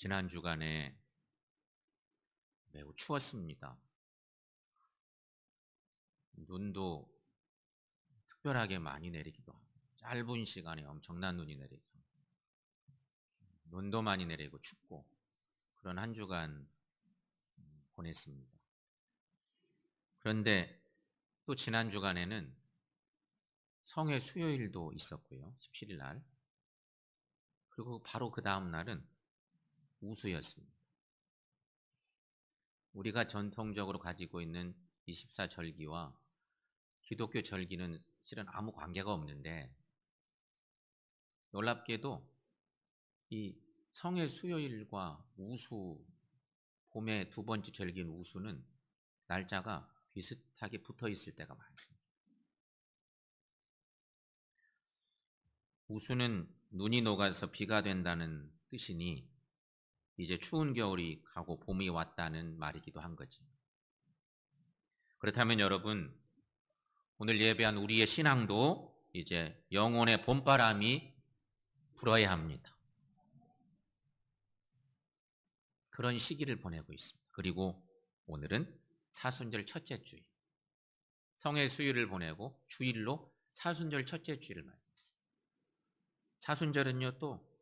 지난 주간에 매우 추웠습니다. 눈도 특별하게 많이 내리기도 하고 짧은 시간에 엄청난 눈이 내려서 눈도 많이 내리고 춥고 그런 한 주간 보냈습니다. 그런데 또 지난 주간에는 성회 수요일도 있었고요. 17일 날. 그리고 바로 그 다음 날은 우수였습니다. 우리가 전통적으로 가지고 있는 24절기와 기독교 절기는 실은 아무 관계가 없는데 놀랍게도 이 성회 수요일과 우수, 봄의 두 번째 절기인 우수는 날짜가 비슷하게 붙어 있을 때가 많습니다. 우수는 눈이 녹아서 비가 된다는 뜻이니 이제 추운 겨울이 가고 봄이 왔다는 말이기도 한 거지. 그렇다면 여러분, 오늘 예배한 우리의 신앙도 이제 영혼의 봄바람이 불어야 합니다. 그런 시기를 보내고 있습니다. 그리고 오늘은 사순절 첫째 주일, 성의 수요일을 보내고 주일로 사순절 첫째 주일을 맞이했습니다. 사순절은요 또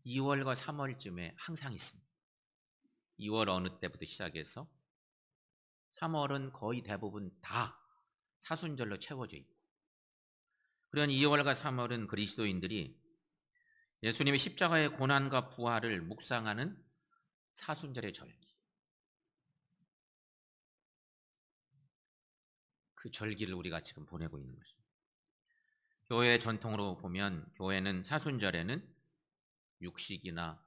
2월과 3월쯤에 항상 있습니다. 2월 어느 때부터 시작해서 3월은 거의 대부분 다 사순절로 채워져 있고, 그런 2월과 3월은 그리스도인들이 예수님의 십자가의 고난과 부활을 묵상하는 사순절의 절기, 그 절기를 우리가 지금 보내고 있는 것입니다. 교회의 전통으로 보면 교회는 사순절에는 육식이나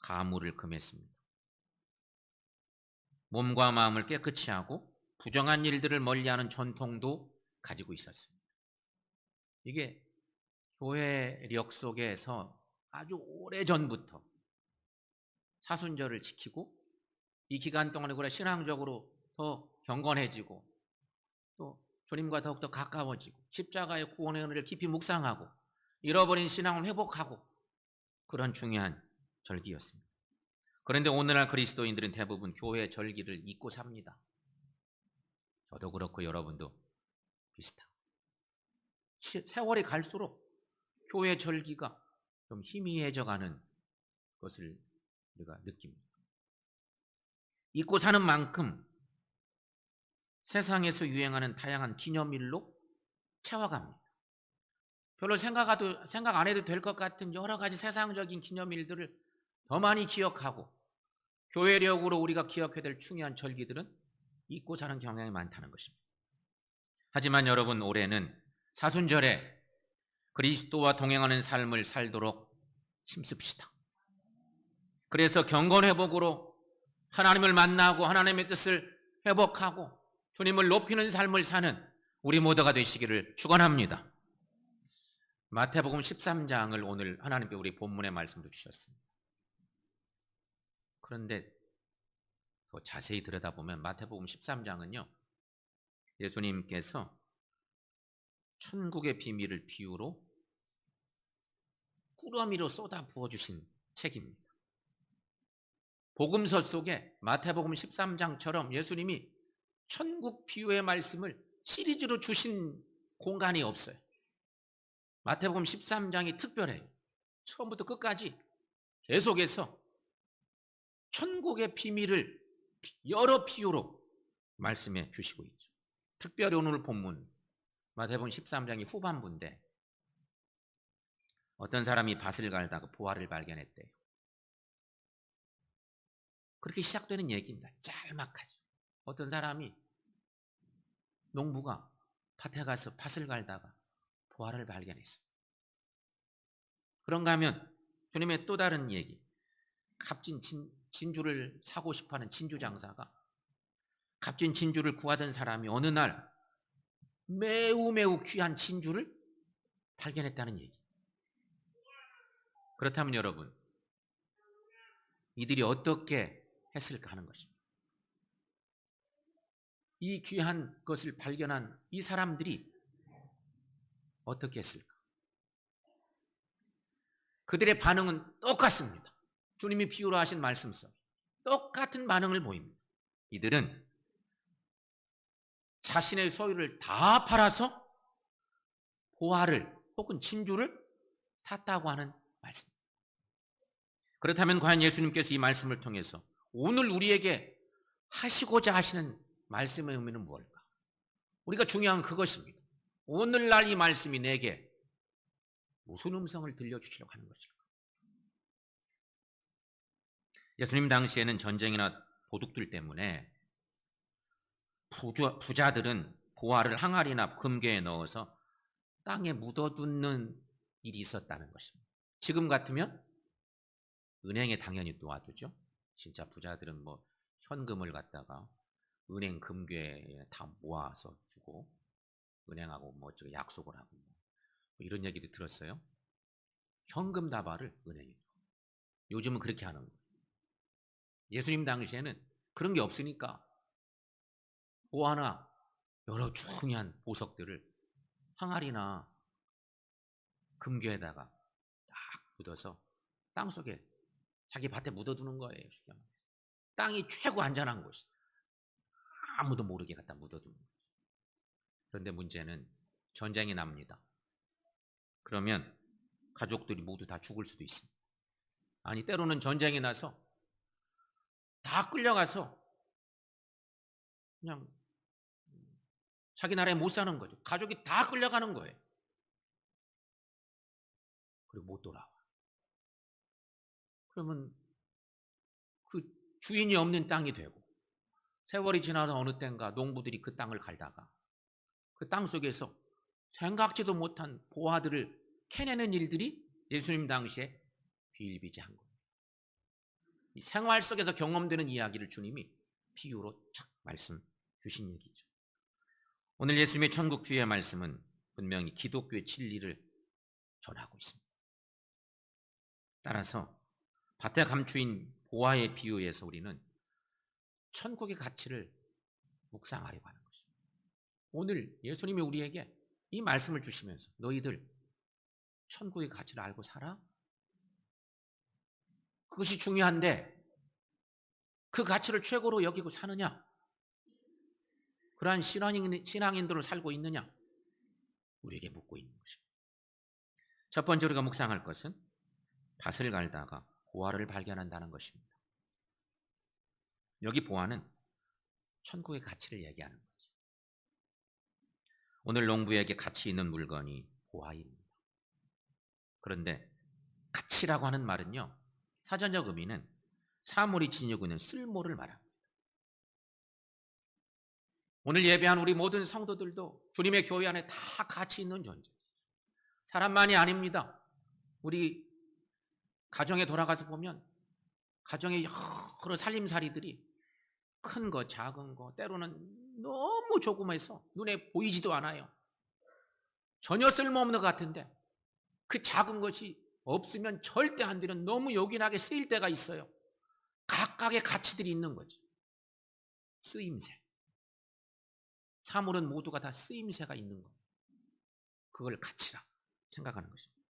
가물을 금했습니다. 몸과 마음을 깨끗이 하고 부정한 일들을 멀리하는 전통도 가지고 있었습니다. 이게 교회력 속에서 아주 오래전부터 사순절을 지키고 이 기간 동안에 우리가 신앙적으로 더 경건해지고 또 주님과 더욱더 가까워지고 십자가의 구원의 은혜를 깊이 묵상하고 잃어버린 신앙을 회복하고 그런 중요한 절기였습니다. 그런데 오늘날 그리스도인들은 대부분 교회의 절기를 잊고 삽니다. 저도 그렇고 여러분도 비슷하고 세월이 갈수록 교회 절기가 좀 희미해져가는 것을 우리가 느낍니다. 잊고 사는 만큼 세상에서 유행하는 다양한 기념일로 채워갑니다. 별로 생각 안 해도 될 것 같은 여러 가지 세상적인 기념일들을 더 많이 기억하고 교회력으로 우리가 기억해야 될 중요한 절기들은 잊고 사는 경향이 많다는 것입니다. 하지만 여러분, 올해는 사순절에 그리스도와 동행하는 삶을 살도록 힘씁시다. 그래서 경건회복으로 하나님을 만나고 하나님의 뜻을 회복하고 주님을 높이는 삶을 사는 우리 모두가 되시기를 축원합니다. 마태복음 13장을 오늘 하나님께 우리 본문의 말씀으로 주셨습니다. 그런데 더 자세히 들여다보면 마태복음 13장은요 예수님께서 천국의 비밀을 비유로 꾸러미로 쏟아 부어주신 책입니다. 복음서 속에 마태복음 13장처럼 예수님이 천국 비유의 말씀을 시리즈로 주신 공간이 없어요. 마태복음 13장이 특별해요. 처음부터 끝까지 계속해서 천국의 비밀을 여러 비유로 말씀해 주시고 있죠. 특별히 오늘 본문 마태복음 13장이 후반부인데 어떤 사람이 밭을 갈다가 보화를 발견했대요. 그렇게 시작되는 얘기입니다. 짤막하죠. 어떤 사람이 농부가 밭에 가서 밭을 갈다가 보화를 발견했습니다. 그런가 하면 주님의 또 다른 얘기, 값진 진주를 사고 싶어하는 진주 장사가 값진 진주를 구하던 사람이 어느 날 매우 귀한 진주를 발견했다는 얘기. 그렇다면 여러분, 이들이 어떻게 했을까 하는 것입니다. 이 귀한 것을 발견한 이 사람들이 어떻게 했을까? 그들의 반응은 똑같습니다. 주님이 비유로 하신 말씀 속 똑같은 반응을 보입니다. 이들은 자신의 소유를 다 팔아서 보화를 혹은 진주를 샀다고 하는 말씀. 그렇다면 과연 예수님께서 이 말씀을 통해서 오늘 우리에게 하시고자 하시는 말씀의 의미는 무엇일까? 우리가 중요한 그것입니다. 오늘날 이 말씀이 내게 무슨 음성을 들려주시려고 하는 것일까? 예수님 당시에는 전쟁이나 도둑들 때문에 부자들은 보화를 항아리나 금괴에 넣어서 땅에 묻어두는 일이 있었다는 것입니다. 지금 같으면 은행에 당연히 놓아두죠. 진짜 부자들은 뭐 현금을 갖다가 은행 금괴에 다 모아서 두고 은행하고 뭐 약속을 하고 뭐 이런 얘기도 들었어요. 현금 다발을 은행에 두고. 요즘은 그렇게 하는 거예요. 예수님 당시에는 그런 게 없으니까 보화나 여러 중요한 보석들을 항아리나 금괴에다가 딱 묻어서 땅속에 자기 밭에 묻어두는 거예요. 땅이 최고 안전한 곳이 아무도 모르게 갖다 묻어두는 거예요. 그런데 문제는 전쟁이 납니다. 그러면 가족들이 모두 다 죽을 수도 있습니다. 아니 때로는 전쟁이 나서 다 끌려가서 그냥 자기 나라에 못 사는 거죠. 가족이 다 끌려가는 거예요. 그리고 못 돌아와. 그러면 그 주인이 없는 땅이 되고 세월이 지나서 어느 때인가 농부들이 그 땅을 갈다가 그 땅 속에서 생각지도 못한 보화들을 캐내는 일들이 예수님 당시에 비일비재한 겁니다. 이 생활 속에서 경험되는 이야기를 주님이 비유로 착 말씀 주신 얘기죠. 오늘 예수님의 천국 비유의 말씀은 분명히 기독교의 진리를 전하고 있습니다. 따라서 밭에 감추인 보화의 비유에서 우리는 천국의 가치를 묵상하려고 하는 것입니다. 오늘 예수님이 우리에게 이 말씀을 주시면서 너희들 천국의 가치를 알고 살아? 그것이 중요한데 그 가치를 최고로 여기고 사느냐? 그러한 신앙인들을 살고 있느냐? 우리에게 묻고 있는 것입니다. 첫 번째 우리가 묵상할 것은 밭을 갈다가 보화를 발견한다는 것입니다. 여기 보화는 천국의 가치를 얘기하는 거죠. 오늘 농부에게 가치 있는 물건이 보화입니다. 그런데 가치라고 하는 말은요, 사전적 의미는 사물이 지니고 있는 쓸모를 말합니다. 오늘 예배한 우리 모든 성도들도 주님의 교회 안에 다 가치 있는 존재. 사람만이 아닙니다. 우리 가정에 돌아가서 보면 가정의 여러 살림살이들이 큰 거, 작은 거, 때로는 너무 조그매서 눈에 보이지도 않아요. 전혀 쓸모없는 것 같은데 그 작은 것이 없으면 절대 안 되는 너무 요긴하게 쓰일 때가 있어요. 각각의 가치들이 있는 거지. 쓰임새. 사물은 모두가 다 쓰임새가 있는 거예요. 그걸 가치라 생각하는 것입니다.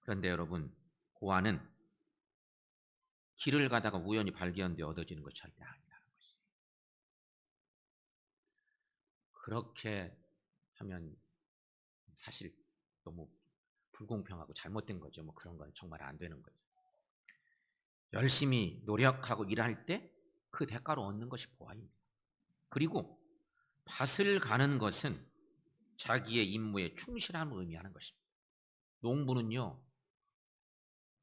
그런데 여러분, 보화는 길을 가다가 우연히 발견되어 얻어지는 것 절대 아니라는 것이에요. 그렇게 하면 사실 너무 불공평하고 잘못된 거죠. 뭐 그런 건 정말 안 되는 거죠. 열심히 노력하고 일할 때 그 대가로 얻는 것이 보화입니다. 그리고 밭을 가는 것은 자기의 임무에 충실함을 의미하는 것입니다. 농부는요,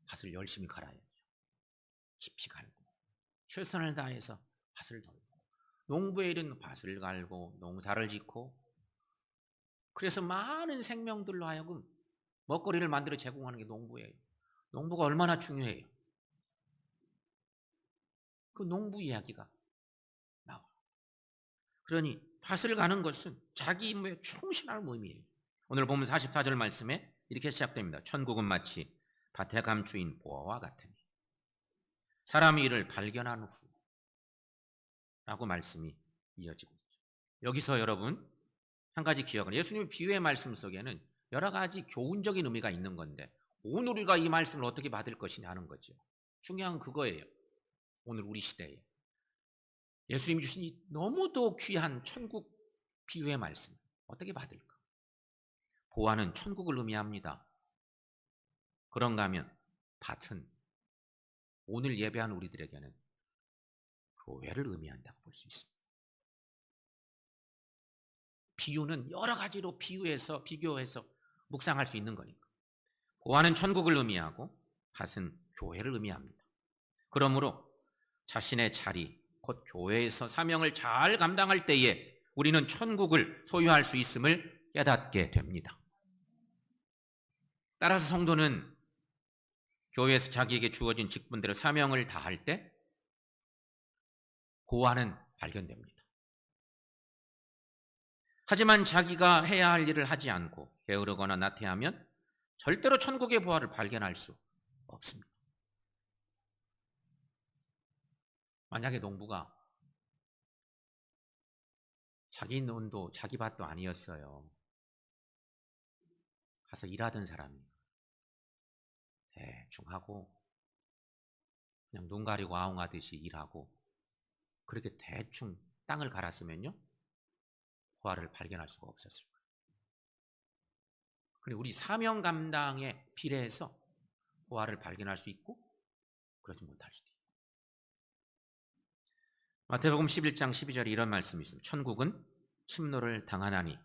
밭을 열심히 갈아야죠. 깊이 갈고 최선을 다해서 밭을 돌고, 농부의 일은 밭을 갈고 농사를 짓고, 그래서 많은 생명들로 하여금 먹거리를 만들어 제공하는 게 농부예요. 농부가 얼마나 중요해요. 그 농부 이야기가 나와. 그러니 밭을 가는 것은 자기 임무에 충실함을 의미해요. 오늘 보면 44절 말씀에 이렇게 시작됩니다. 천국은 마치 밭에 감추인 보화와 같으니 사람이 이를 발견한 후 라고 말씀이 이어지고 있죠. 여기서 여러분 한 가지 기억을, 예수님의 비유의 말씀 속에는 여러 가지 교훈적인 의미가 있는 건데 오늘 우리가 이 말씀을 어떻게 받을 것이냐 하는 거죠. 중요한 건 그거예요. 오늘 우리 시대에 예수님이 주신 이 너무도 귀한 천국 비유의 말씀 어떻게 받을까? 보화는 천국을 의미합니다. 그런가 하면 밭은 오늘 예배한 우리들에게는 교회를 의미한다고 볼 수 있습니다. 비유는 여러 가지로 비교해서 묵상할 수 있는 거니까. 보화는 천국을 의미하고 밭은 교회를 의미합니다. 그러므로 자신의 자리, 곧 교회에서 사명을 잘 감당할 때에 우리는 천국을 소유할 수 있음을 깨닫게 됩니다. 따라서 성도는 교회에서 자기에게 주어진 직분대로 사명을 다할 때 보화는 발견됩니다. 하지만 자기가 해야 할 일을 하지 않고 게으르거나 나태하면 절대로 천국의 보화를 발견할 수 없습니다. 만약에 농부가 자기 논도 자기 밭도 아니었어요. 가서 일하던 사람이 대충 하고 그냥 눈 가리고 아웅하듯이 일하고 그렇게 대충 땅을 갈았으면요 보화를 발견할 수가 없었을 거예요. 그런데 우리 사명 감당에 비례해서 보화를 발견할 수 있고 그러지 못할 수도 있고. 마태복음 11장 12절에 이런 말씀이 있습니다. 천국은 침노를 당하나니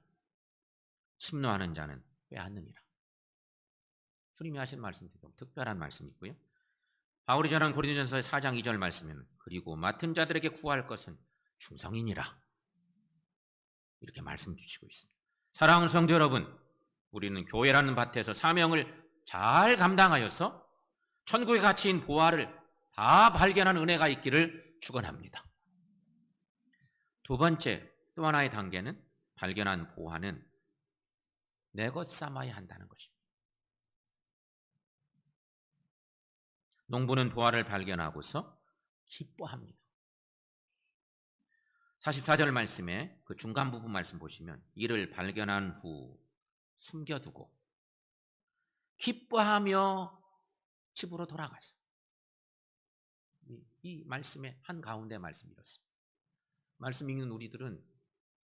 침노하는 자는 빼앗느니라. 주님이 하신 말씀도 좀 특별한 말씀이 있고요. 바울이 전한 고린도전서 4장 2절 말씀에는 그리고 맡은 자들에게 구할 것은 충성이니라. 이렇게 말씀 주시고 있습니다. 사랑하는 성도 여러분, 우리는 교회라는 밭에서 사명을 잘 감당하여서 천국의 가치인 보화를 다 발견하는 은혜가 있기를 축원합니다. 두 번째, 또 하나의 단계는 발견한 보화는 내 것 삼아야 한다는 것입니다. 농부는 보화를 발견하고서 기뻐합니다. 44절 말씀에 그 중간 부분 말씀 보시면 이를 발견한 후 숨겨두고 기뻐하며 집으로 돌아가서 이 말씀의 한가운데 말씀이 이렇습니다. 말씀 읽는 우리들은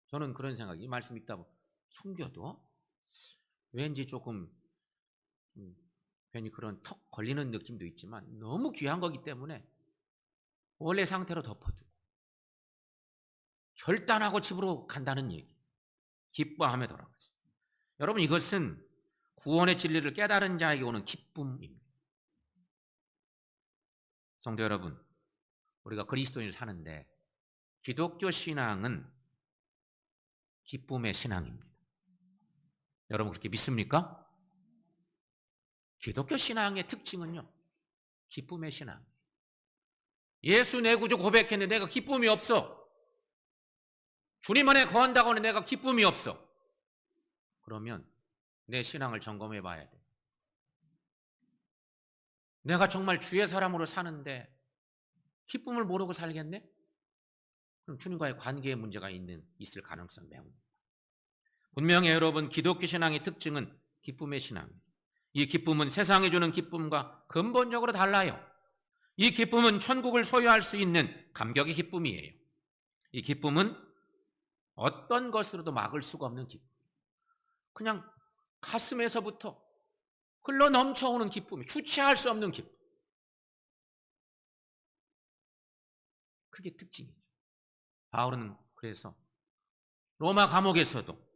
저는 그런 생각이 이 말씀 읽다가 숨겨둬? 왠지 조금 괜히 그런 턱 걸리는 느낌도 있지만 너무 귀한 거기 때문에 원래 상태로 덮어두고 결단하고 집으로 간다는 얘기. 기뻐하며 돌아갔어요. 여러분 이것은 구원의 진리를 깨달은 자에게 오는 기쁨입니다. 성도 여러분, 우리가 그리스도인을 사는데 기독교 신앙은 기쁨의 신앙입니다. 여러분 그렇게 믿습니까? 기독교 신앙의 특징은요, 기쁨의 신앙. 예수 내 구주 고백했는데 내가 기쁨이 없어. 주님 안에 거한다고 하는 내가 기쁨이 없어. 그러면 내 신앙을 점검해 봐야 돼. 내가 정말 주의 사람으로 사는데 기쁨을 모르고 살겠네? 그럼 주님과의 관계에 문제가 있을 가능성 매우 높다. 분명히 여러분 기독교 신앙의 특징은 기쁨의 신앙입니다. 이 기쁨은 세상이 주는 기쁨과 근본적으로 달라요. 이 기쁨은 천국을 소유할 수 있는 감격의 기쁨이에요. 이 기쁨은 어떤 것으로도 막을 수가 없는 기쁨. 그냥 가슴에서부터 흘러 넘쳐오는 기쁨이 주체할 수 없는 기쁨. 그게 특징이죠. 바울은 그래서 로마 감옥에서도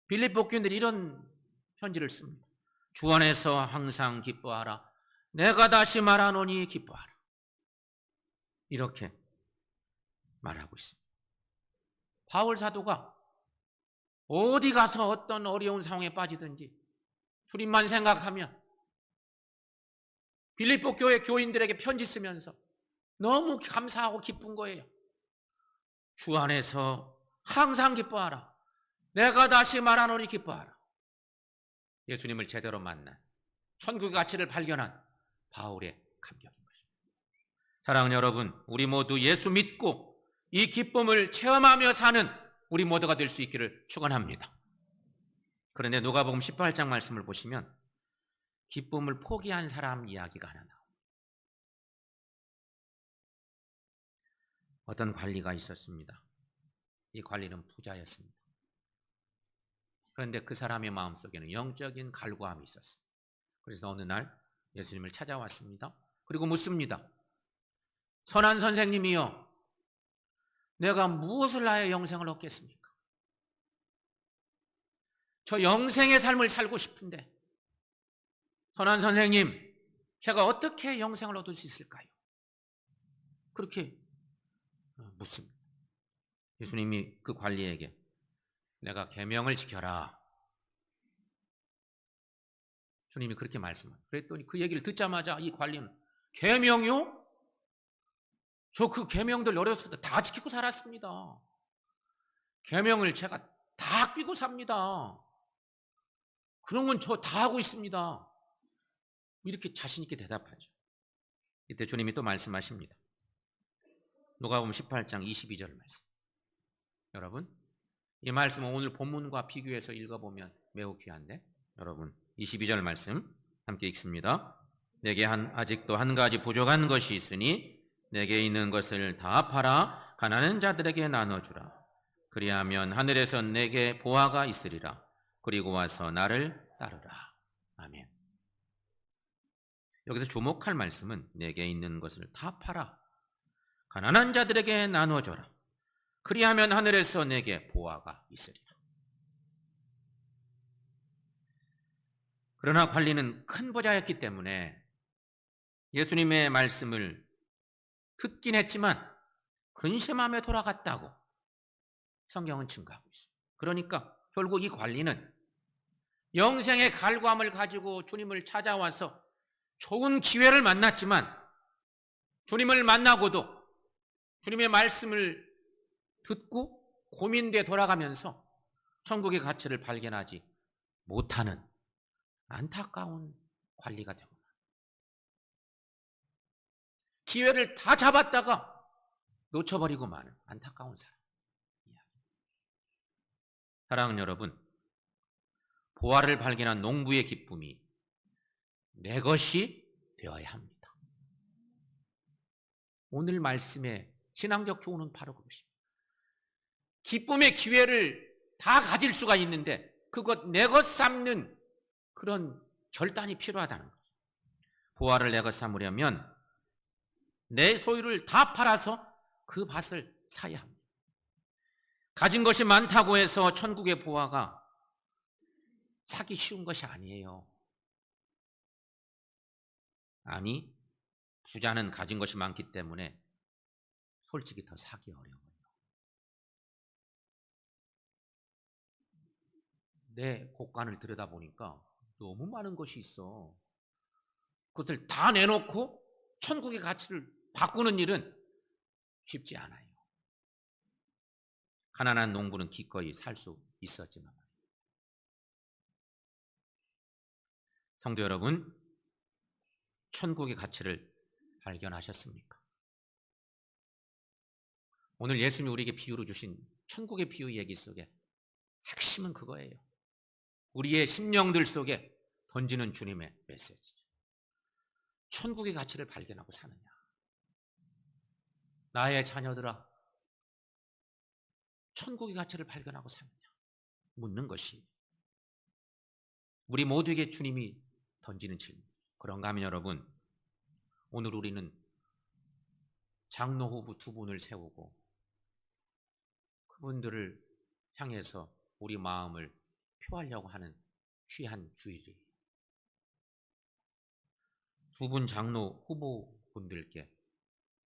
빌립보 교인들이 이런 편지를 씁니다. 주 안에서 항상 기뻐하라. 내가 다시 말하노니 기뻐하라. 이렇게 말하고 있습니다. 바울 사도가 어디 가서 어떤 어려운 상황에 빠지든지 주님만 생각하면 빌립보 교회 교인들에게 편지 쓰면서 너무 감사하고 기쁜 거예요. 주 안에서 항상 기뻐하라. 내가 다시 말하노니 기뻐하라. 예수님을 제대로 만난 천국의 가치를 발견한 바울의 감격인 것입니다. 사랑하는 여러분, 우리 모두 예수 믿고 이 기쁨을 체험하며 사는 우리 모두가 될 수 있기를 축원합니다. 그런데 누가복음 18장 말씀을 보시면 기쁨을 포기한 사람 이야기가 하나 나옵니다. 어떤 관리가 있었습니다. 이 관리는 부자였습니다. 그런데 그 사람의 마음속에는 영적인 갈구함이 있었어요. 그래서 어느 날 예수님을 찾아왔습니다. 그리고 묻습니다. 선한 선생님이여, 내가 무엇을 나의 영생을 얻겠습니까? 저 영생의 삶을 살고 싶은데 선한 선생님, 제가 어떻게 영생을 얻을 수 있을까요? 그렇게 묻습니다. 예수님이 그 관리에게 내가 계명을 지켜라, 주님이 그렇게 말씀합니다. 그랬더니 그 얘기를 듣자마자 이 관리는 계명이요? 저 그 계명들 어렸을 때 다 지키고 살았습니다. 계명을 제가 다 끼고 삽니다. 그런 건 저 다 하고 있습니다. 이렇게 자신 있게 대답하죠. 이때 주님이 또 말씀하십니다. 누가복음 18장 22절 말씀. 여러분, 이 말씀은 오늘 본문과 비교해서 읽어보면 매우 귀한데, 여러분 22절 말씀 함께 읽습니다. 내게 아직도 한 가지 부족한 것이 있으니 내게 있는 것을 다 팔아 가난한 자들에게 나눠주라. 그리하면 하늘에서 내게 보화가 있으리라. 그리고 와서 나를 따르라. 아멘. 여기서 주목할 말씀은 내게 있는 것을 다 팔아 가난한 자들에게 나눠줘라. 그리하면 하늘에서 내게 보화가 있으리라. 그러나 관리는 큰 부자였기 때문에 예수님의 말씀을 듣긴 했지만 근심함에 돌아갔다고 성경은 증거하고 있습니다. 그러니까 결국 이 관리는 영생의 갈구함을 가지고 주님을 찾아와서 좋은 기회를 만났지만 주님을 만나고도 주님의 말씀을 듣고 고민돼 돌아가면서 천국의 가치를 발견하지 못하는 안타까운 관리가 되고, 기회를 다 잡았다가 놓쳐버리고 마는 안타까운 사람. 사랑하는 여러분, 보화를 발견한 농부의 기쁨이 내 것이 되어야 합니다. 오늘 말씀의 신앙적 교훈은 바로 그것입니다. 기쁨의 기회를 다 가질 수가 있는데 그것 내 것 삼는 그런 결단이 필요하다는 거죠. 보화를 내 것 삼으려면 내 소유를 다 팔아서 그 밭을 사야 합니다. 가진 것이 많다고 해서 천국의 보화가 사기 쉬운 것이 아니에요. 아니, 부자는 가진 것이 많기 때문에 솔직히 더 사기 어려워요. 내 곳간을 들여다보니까 너무 많은 것이 있어. 그것을 다 내놓고 천국의 가치를 바꾸는 일은 쉽지 않아요. 가난한 농부는 기꺼이 살 수 있었지만. 성도 여러분, 천국의 가치를 발견하셨습니까? 오늘 예수님이 우리에게 비유로 주신 천국의 비유 얘기 속에 핵심은 그거예요. 우리의 심령들 속에 던지는 주님의 메시지죠. 천국의 가치를 발견하고 사느냐. 나의 자녀들아, 천국의 가치를 발견하고 사느냐 묻는 것이 우리 모두에게 주님이 던지는 질문. 그런가 하면 여러분, 오늘 우리는 장로 후보 두 분을 세우고 그분들을 향해서 우리 마음을 표하려고 하는 귀한 주일이에요. 두 분 장로 후보분들께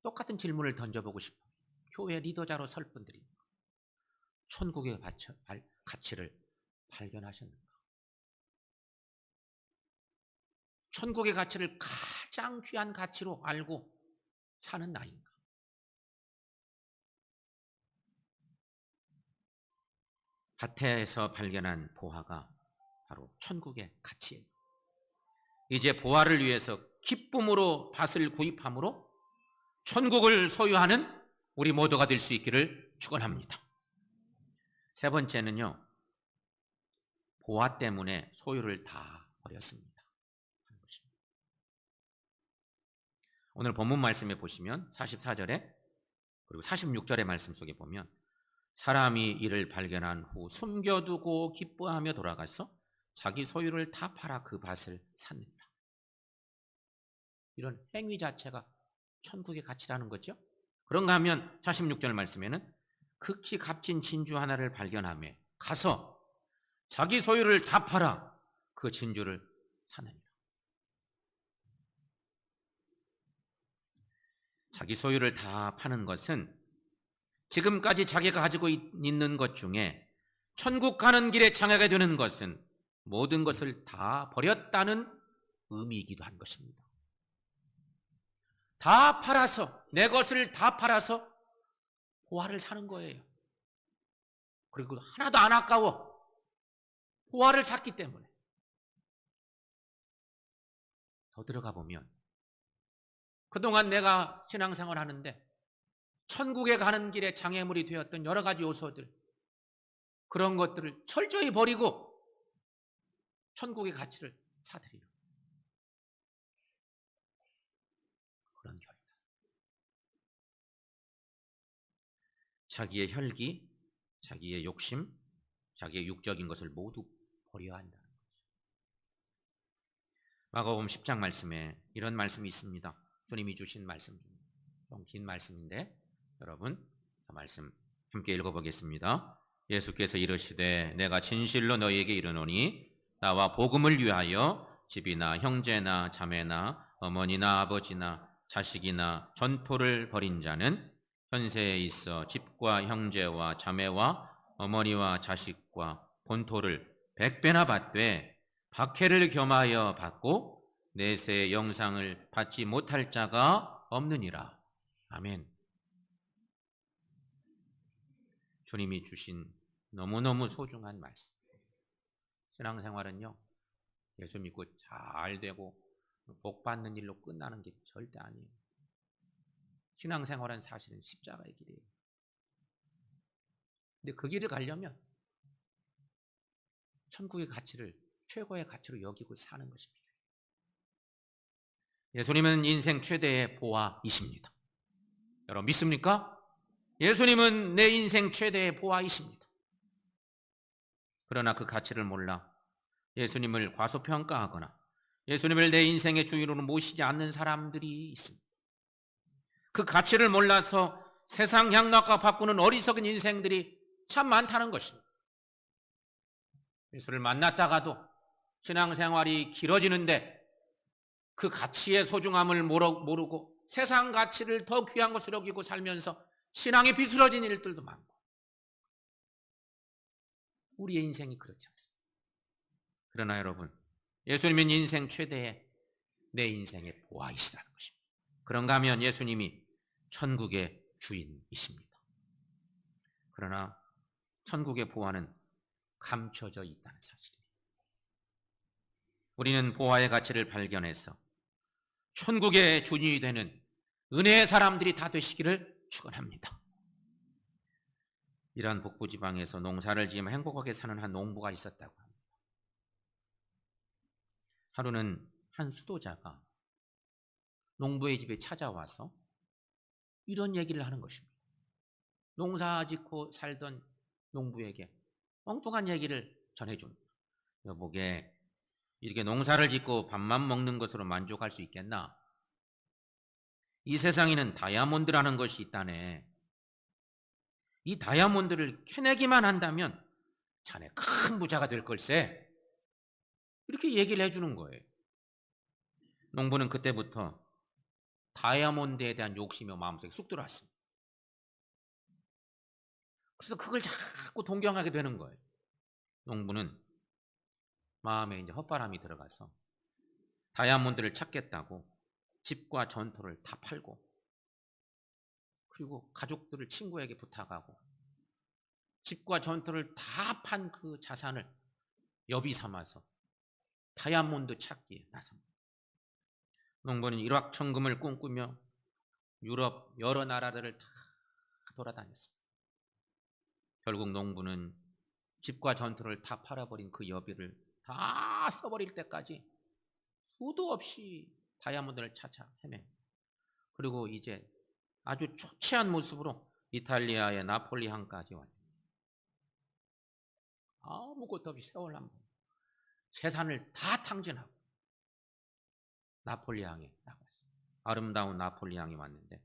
똑같은 질문을 던져보고 싶어요. 교회 리더자로 설 분들이 천국의 가치를 발견하셨는가? 천국의 가치를 가장 귀한 가치로 알고 사는 나이인가? 밭에서 발견한 보화가 바로 천국의 가치예요. 이제 보화를 위해서 기쁨으로 밭을 구입함으로 천국을 소유하는 우리 모두가 될 수 있기를 축원합니다. 세 번째는요, 보화 때문에 소유를 다 버렸습니다. 오늘 본문 말씀에 보시면 44절에 그리고 46절의 말씀 속에 보면 사람이 이를 발견한 후 숨겨두고 기뻐하며 돌아가서 자기 소유를 다 팔아 그 밭을 샀느니라. 이런 행위 자체가 천국의 가치라는 거죠. 그런가 하면 46절 말씀에는 극히 값진 진주 하나를 발견하며 가서 자기 소유를 다 팔아 그 진주를 사느니라. 자기 소유를 다 파는 것은 지금까지 자기가 가지고 있는 것 중에 천국 가는 길에 장애가 되는 것은 모든 것을 다 버렸다는 의미이기도 한 것입니다. 다 팔아서, 내 것을 다 팔아서 보화를 사는 거예요. 그리고 하나도 안 아까워. 보화를 샀기 때문에. 더 들어가 보면 그동안 내가 신앙생활 하는데 천국에 가는 길에 장애물이 되었던 여러 가지 요소들, 그런 것들을 철저히 버리고 천국의 가치를 사들이는 그런 결이다. 자기의 혈기, 자기의 욕심, 자기의 육적인 것을 모두 버려야 한다는 거죠. 마가복음 10장 말씀에 이런 말씀이 있습니다. 주님이 주신 말씀 중 좀 긴 말씀인데 여러분 그 말씀 함께 읽어보겠습니다. 예수께서 이르시되 내가 진실로 너희에게 이르노니 나와 복음을 위하여 집이나 형제나 자매나 어머니나 아버지나 자식이나 전토를 벌인 자는 현세에 있어 집과 형제와 자매와 어머니와 자식과 본토를 100배나 받되 박해를 겸하여 받고 내세의 영상을 받지 못할 자가 없느니라. 아멘. 주님이 주신 너무너무 소중한 말씀. 신앙생활은요, 예수 믿고 잘 되고 복 받는 일로 끝나는 게 절대 아니에요. 신앙생활은 사실은 십자가의 길이에요. 근데 그 길을 가려면 천국의 가치를 최고의 가치로 여기고 사는 것이 필요해요. 예수님은 인생 최대의 보화이십니다. 여러분 믿습니까? 예수님은 내 인생 최대의 보화이십니다. 그러나 그 가치를 몰라 예수님을 과소평가하거나 예수님을 내 인생의 주인으로 모시지 않는 사람들이 있습니다. 그 가치를 몰라서 세상 향락과 바꾸는 어리석은 인생들이 참 많다는 것입니다. 예수를 만났다가도 신앙생활이 길어지는데 그 가치의 소중함을 모르고 세상 가치를 더 귀한 것으로 여기고 살면서 신앙이 비틀어진 일들도 많고, 우리의 인생이 그렇지 않습니다. 그러나 여러분, 예수님은 인생 최대의 내 인생의 보화이시다는 것입니다. 그런가 하면 예수님이 천국의 주인이십니다. 그러나 천국의 보화는 감춰져 있다는 사실입니다. 우리는 보화의 가치를 발견해서 천국의 주인이 되는 은혜의 사람들이 다 되시기를 축원합니다. 이란 북부지방에서 농사를 지으며 행복하게 사는 한 농부가 있었다고 합니다. 하루는 한 수도자가 농부의 집에 찾아와서 이런 얘기를 하는 것입니다. 농사 짓고 살던 농부에게 엉뚱한 얘기를 전해줍니다. 여보게, 이렇게 농사를 짓고 밥만 먹는 것으로 만족할 수 있겠나? 이 세상에는 다이아몬드라는 것이 있다네. 이 다이아몬드를 캐내기만 한다면 자네 큰 부자가 될 걸세. 이렇게 얘기를 해주는 거예요. 농부는 그때부터 다이아몬드에 대한 욕심이 마음속에 쑥 들어왔습니다. 그래서 그걸 자꾸 동경하게 되는 거예요. 농부는 마음에 이제 헛바람이 들어가서 다이아몬드를 찾겠다고 집과 전토를 다 팔고, 그리고 가족들을 친구에게 부탁하고 집과 전토를 다 판 그 자산을 여비 삼아서 다이아몬드 찾기에 나섭니다. 농부는 일확천금을 꿈꾸며 유럽 여러 나라들을 다 돌아다녔습니다. 결국 농부는 집과 전토를 다 팔아버린 그 여비를 다 써버릴 때까지 수도 없이 다이아몬드를 찾아 헤매. 그리고 이제 아주 초췌한 모습으로 이탈리아의 나폴리 항까지 왔습니다. 아무것도 없이 세월 한 번 재산을 다 탕진하고 나폴리 항에 나갔습니다. 아름다운 나폴리 항에 왔는데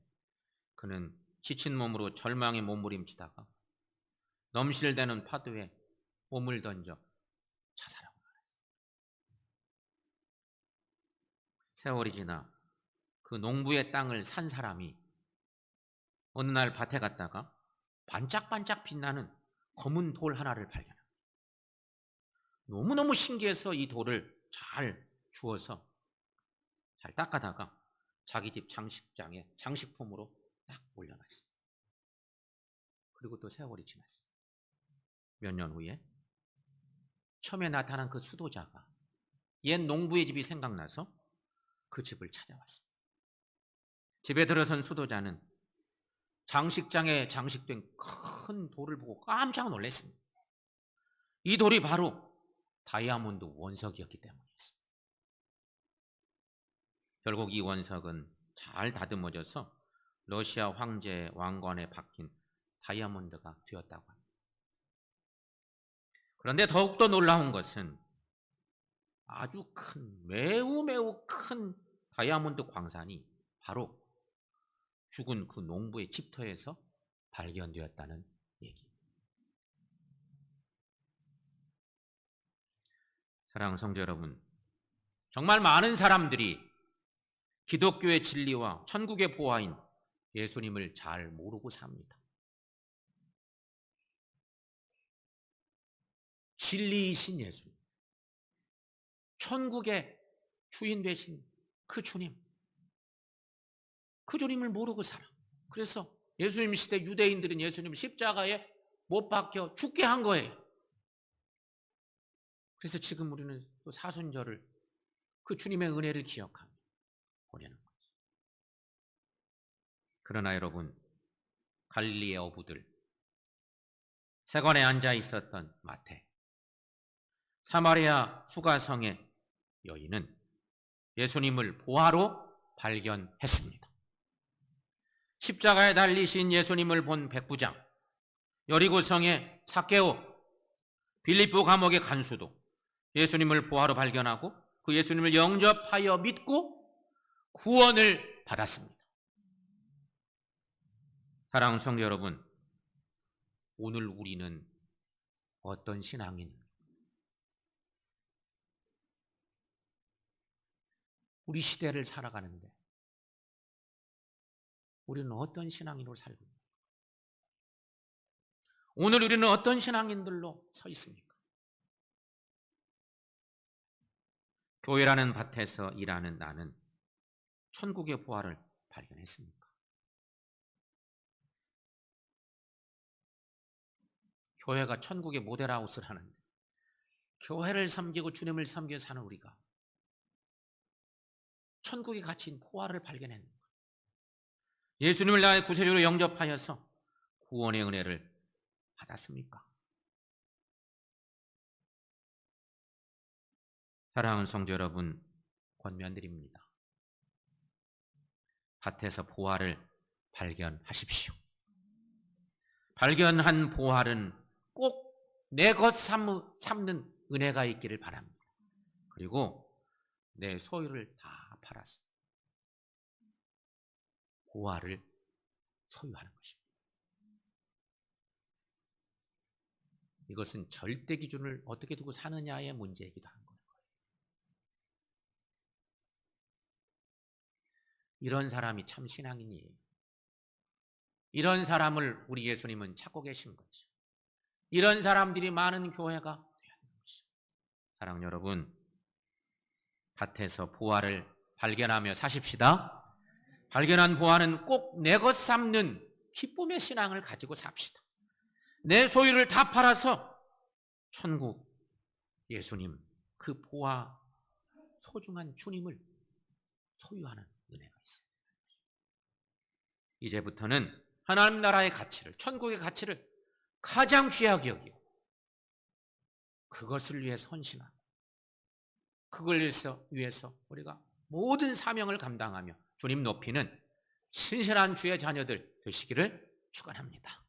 그는 지친 몸으로 절망에 몸부림치다가 넘실대는 파도에 몸을 던져 자살하고 말았습니다. 세월이 지나 그 농부의 땅을 산 사람이 어느 날 밭에 갔다가 반짝반짝 빛나는 검은 돌 하나를 발견합니다. 너무너무 신기해서 이 돌을 잘 주워서 잘 닦아다가 자기 집 장식장에 장식품으로 딱 올려놨습니다. 그리고 또 세월이 지났습니다. 몇 년 후에 처음에 나타난 그 수도자가 옛 농부의 집이 생각나서 그 집을 찾아왔습니다. 집에 들어선 수도자는 장식장에 장식된 큰 돌을 보고 깜짝 놀랐습니다. 이 돌이 바로 다이아몬드 원석이었기 때문이었습니다. 결국 이 원석은 잘 다듬어져서 러시아 황제의 왕관에 박힌 다이아몬드가 되었다고 합니다. 그런데 더욱더 놀라운 것은 아주 큰, 매우 큰 다이아몬드 광산이 바로 죽은 그 농부의 집터에서 발견되었다는 얘기. 사랑하는 성도 여러분, 정말 많은 사람들이 기독교의 진리와 천국의 보화인 예수님을 잘 모르고 삽니다. 진리이신 예수님, 천국의 주인 되신 그 주님, 그 주님을 모르고 살아. 그래서 예수님 시대 유대인들은 예수님을 십자가에 못 박혀 죽게 한 거예요. 그래서 지금 우리는 또 사순절을 그 주님의 은혜를 기억하며 보내는 거죠. 그러나 여러분, 갈릴리의 어부들, 세관에 앉아 있었던 마태, 사마리아 수가성의 여인은 예수님을 보화로 발견했습니다. 십자가에 달리신 예수님을 본 백부장, 여리고성의 삭개오, 빌립보 감옥의 간수도 예수님을 보화로 발견하고 그 예수님을 영접하여 믿고 구원을 받았습니다. 사랑하는 성도 여러분, 오늘 우리는 어떤 신앙인입니까? 우리 시대를 살아가는데 우리는 어떤 신앙인으로 살고 있습니까? 오늘 우리는 어떤 신앙인들로 서 있습니까? 교회라는 밭에서 일하는 나는 천국의 보화를 발견했습니까? 교회가 천국의 모델하우스를 하는데 교회를 섬기고 주님을 섬겨 사는 우리가 천국의 가치인 보화를 발견했는 거예요. 예수님을 나의 구세주로 영접하여서 구원의 은혜를 받았습니까? 사랑하는 성도 여러분, 권면드립니다. 밭에서 보화를 발견하십시오. 발견한 보화는 꼭 내 것 삼는 은혜가 있기를 바랍니다. 그리고 내 소유를 다 팔아서 보화를 소유하는 것입니다. 이것은 절대 기준을 어떻게 두고 사느냐의 문제이기도 한 거예요. 이런 사람이 참 신앙인이에요. 이런 사람을 우리 예수님은 찾고 계신 거죠. 이런 사람들이 많은 교회가 되어야 하는 것이죠. 사랑하는 여러분, 밭에서 보화를 발견하며 사십시다. 발견한 보화는 꼭 내 것 삼는 기쁨의 신앙을 가지고 삽시다. 내 소유를 다 팔아서 천국 예수님, 그 보화 소중한 주님을 소유하는 은혜가 있어요. 이제부터는 하나님 나라의 가치를, 천국의 가치를 가장 귀하게 여기고 그것을 위해서 헌신하고 그걸 위해서 우리가 모든 사명을 감당하며 주님 높이는 신실한 주의 자녀들 되시기를 축원합니다.